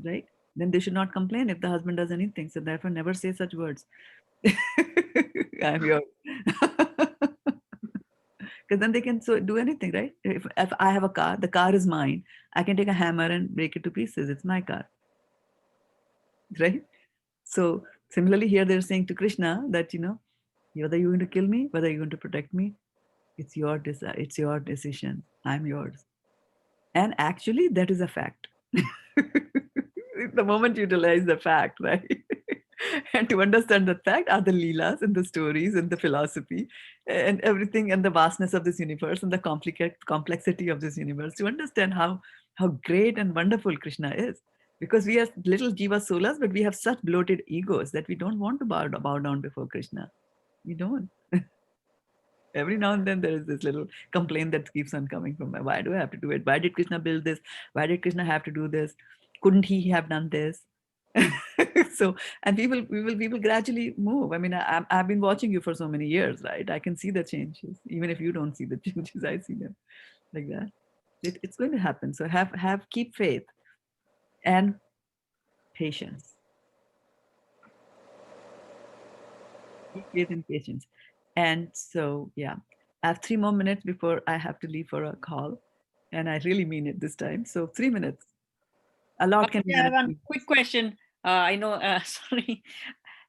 Right? Then they should not complain if the husband does anything. So therefore, never say such words. I'm yours. Because then they can do anything, right? If I have a car, the car is mine. I can take a hammer and break it to pieces. It's my car, right? So similarly, here they're saying to Krishna that whether you're going to kill me, whether you're going to protect me, it's your decision. I'm yours. And actually, that is a fact. The moment you realize the fact, right? And to understand the fact are the leelas and the stories and the philosophy and everything and the vastness of this universe and the complexity of this universe, to understand how great and wonderful Krishna is. Because we are little jiva solas, but we have such bloated egos that we don't want to bow down before Krishna. We don't. Every now and then there is this little complaint that keeps on coming from, why do I have to do it? Why did Krishna build this? Why did Krishna have to do this? Couldn't he have done this? So, and we will gradually move. I mean, I've been watching you for so many years, right? I can see the changes. Even if you don't see the changes, I see them like that. It's going to happen. So keep faith and patience. Keep faith and patience. And so, yeah, I have 3 more minutes before I have to leave for a call. And I really mean it this time. So 3 minutes. A lot can be I done. have one quick question. I know, sorry.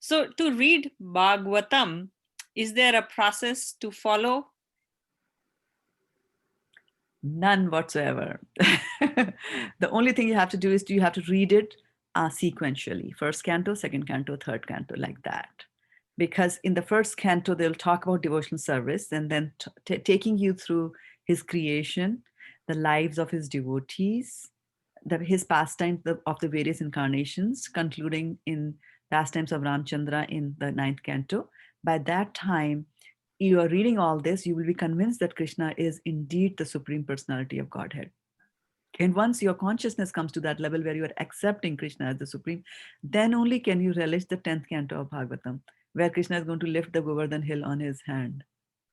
So to read Bhagavatam, is there a process to follow? None whatsoever. The only thing you have to do is you have to read it sequentially. First canto, second canto, third canto, like that. Because in the first canto, they'll talk about devotional service and then taking you through his creation, the lives of his devotees, his pastimes of the various incarnations, concluding in pastimes of Ramchandra in the 9th canto. By that time, you are reading all this, you will be convinced that Krishna is indeed the Supreme Personality of Godhead. And once your consciousness comes to that level where you are accepting Krishna as the Supreme, then only can you relish the 10th canto of Bhagavatam, where Krishna is going to lift the Govardhan hill on his hand,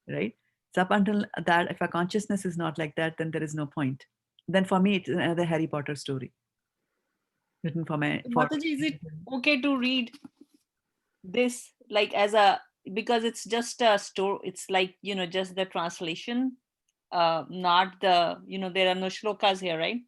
right? So up until that, if our consciousness is not like that, then there is no point. Then for me, it's another Harry Potter story written for my... Mataji, is it okay to read this like because it's just a story, it's like, just the translation, not the, there are no shlokas here, right?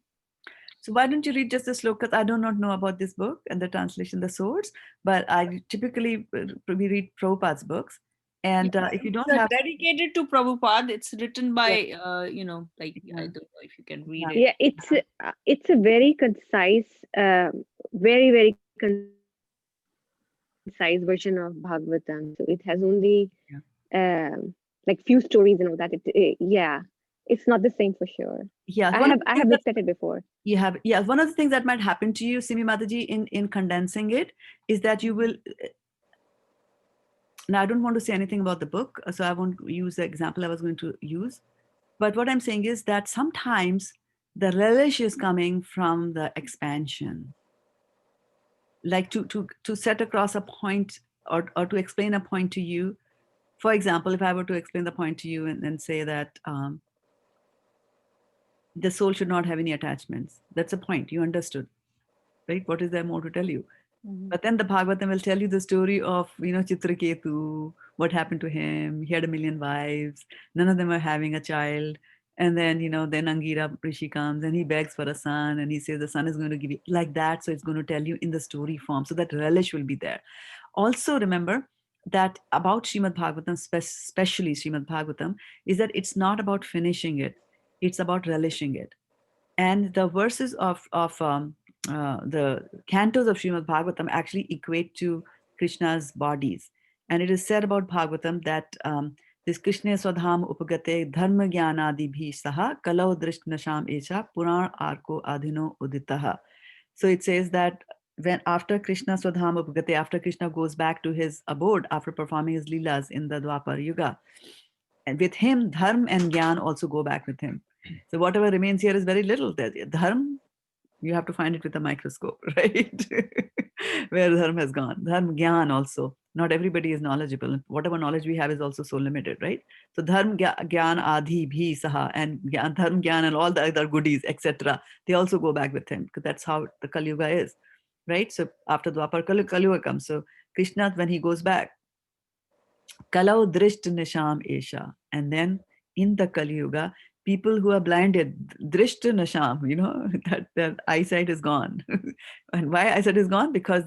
So why don't you read just the slokas? I do not know about this book and the translation, the source, but I typically we read Prabhupada's books. And if you don't have... dedicated to Prabhupada, it's written by, I don't know if you can read it. Yeah, it's a very concise, very, very concise version of Bhagavatam. So it has only like few stories and all that. It's not the same for sure. Yeah, I have looked at it before. You have, yeah. One of the things that might happen to you, Simi Mataji, in condensing it, is that you will... Now, I don't want to say anything about the book, so I won't use the example I was going to use. But what I'm saying is that sometimes the relish is coming from the expansion. Like to set across a point or to explain a point to you. For example, if I were to explain the point to you and say that the soul should not have any attachments, that's a point. You understood, right? What is there more to tell you? Mm-hmm. But then the Bhagavatam will tell you the story of, Chitraketu, what happened to him. He had 1 million wives. None of them are having a child. And then, then Angira Rishi comes and he begs for a son and he says the son is going to give you like that. So it's going to tell you in the story form. So that relish will be there. Also remember that about Srimad Bhagavatam, especially Srimad Bhagavatam, is that it's not about finishing it. It's about relishing it. And the verses of the cantos of Srimad Bhagavatam actually equate to Krishna's bodies. And it is said about Bhagavatam that this Krishna Swadham Upagate Dharma Jnanadi Bhi Saha Kalau Drishnasham Echa Puran Arko Adhino Uditaha. So it says that after Krishna Swadham Upagate, after Krishna goes back to his abode after performing his leelas in the Dwapar Yuga, and with him, Dharma and Gyan also go back with him. So whatever remains here is very little. Dharma, you have to find it with a microscope, right? Where dharma has gone. Dharma, Gyan also. Not everybody is knowledgeable. Whatever knowledge we have is also so limited, right? So dharm, gyan, adhi, bhi, saha, and dharm, gyan, and all the other goodies, etc. They also go back with him, because that's how the Kali Yuga is, right? So after Dwapar, Kali Yuga comes. So Krishna, when he goes back, Kalau drisht nisham esha, and then in the Kali Yuga, people who are blinded, drisht nisham, that eyesight is gone. And why eyesight is gone? Because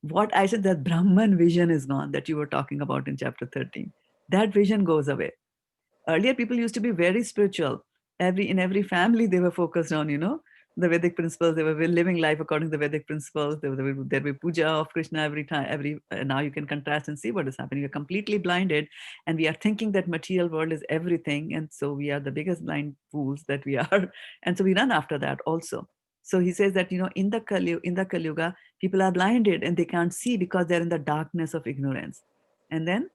what I said, that Brahman vision is gone, that you were talking about in chapter 13. That vision goes away. Earlier, people used to be very spiritual. In every family, they were focused on, the Vedic principles. They were living life according to the Vedic principles. There were puja of Krishna every time. Now you can contrast and see what is happening. We're completely blinded, and we are thinking that material world is everything, and so we are the biggest blind fools that we are, and so we run after that also. So he says that in the Kali Yuga, people are blinded and they can't see because they're in the darkness of ignorance, and then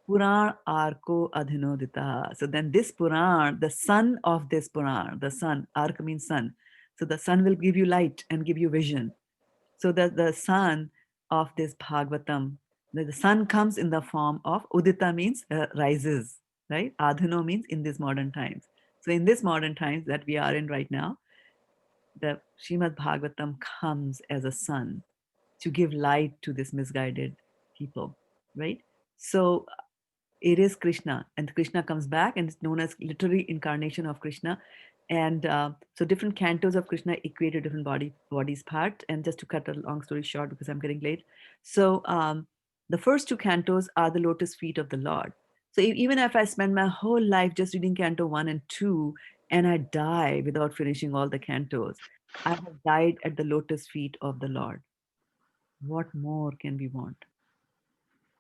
Puran Arko Adhinodita. So then this Puran, the sun of this Puran, the sun, Ark means sun. So the sun will give you light and give you vision. So that the sun of this Bhagavatam, the sun comes in the form of Udita means rises, right? Adhino means in these modern times. So in this modern times that we are in right now, the Srimad Bhagavatam comes as a sun to give light to this misguided people, right? So it is Krishna, and Krishna comes back, and it's known as literary incarnation of Krishna. And so different cantos of Krishna equate to different bodies part. And just to cut a long story short, because I'm getting late, so the first two cantos are the lotus feet of the Lord. So even if I spend my whole life just reading canto 1 and 2, and I die without finishing all the cantos, I have died at the lotus feet of the Lord. What more can we want,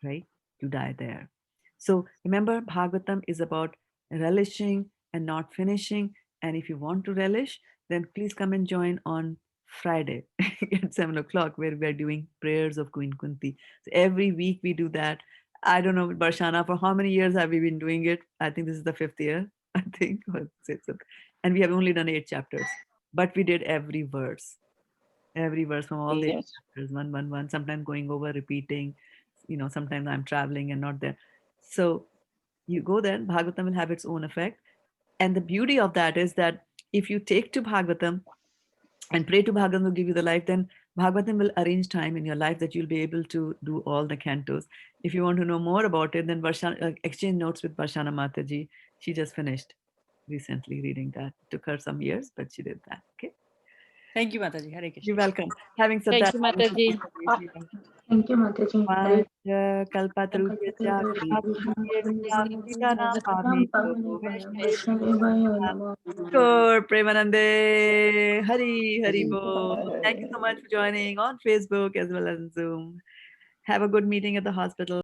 right? To die there. So remember, Bhagavatam is about relishing and not finishing. And if you want to relish, then please come and join on Friday at 7 o'clock, where we're doing prayers of Queen Kunti. So every week we do that. I don't know, Barshana, for how many years have we been doing it? I think this is the 5th year, I think, or 6th. And we have only done 8 chapters, but we did every verse from all the Yes. chapters, one, sometimes going over, repeating, sometimes I'm traveling and not there. So you go there, Bhagavatam will have its own effect. And the beauty of that is that if you take to Bhagavatam and pray to Bhagavatam will give you the life, then Bhagavatam will arrange time in your life that you'll be able to do all the cantos. If you want to know more about it, then exchange notes with Varshana Mataji. She just finished recently reading that. It took her some years, but she did that. Okay. Thank you, Mataji. Hare Krishna. You're welcome. Having said Thank that, you, Mataji. Thank you, Mataji. Hare Kalpatarubhyascha Sitaram Vaishnavaya Namo. Premanande. Hari Bo. Thank you so much for joining on Facebook as well as Zoom. Have a good meeting at the hospital.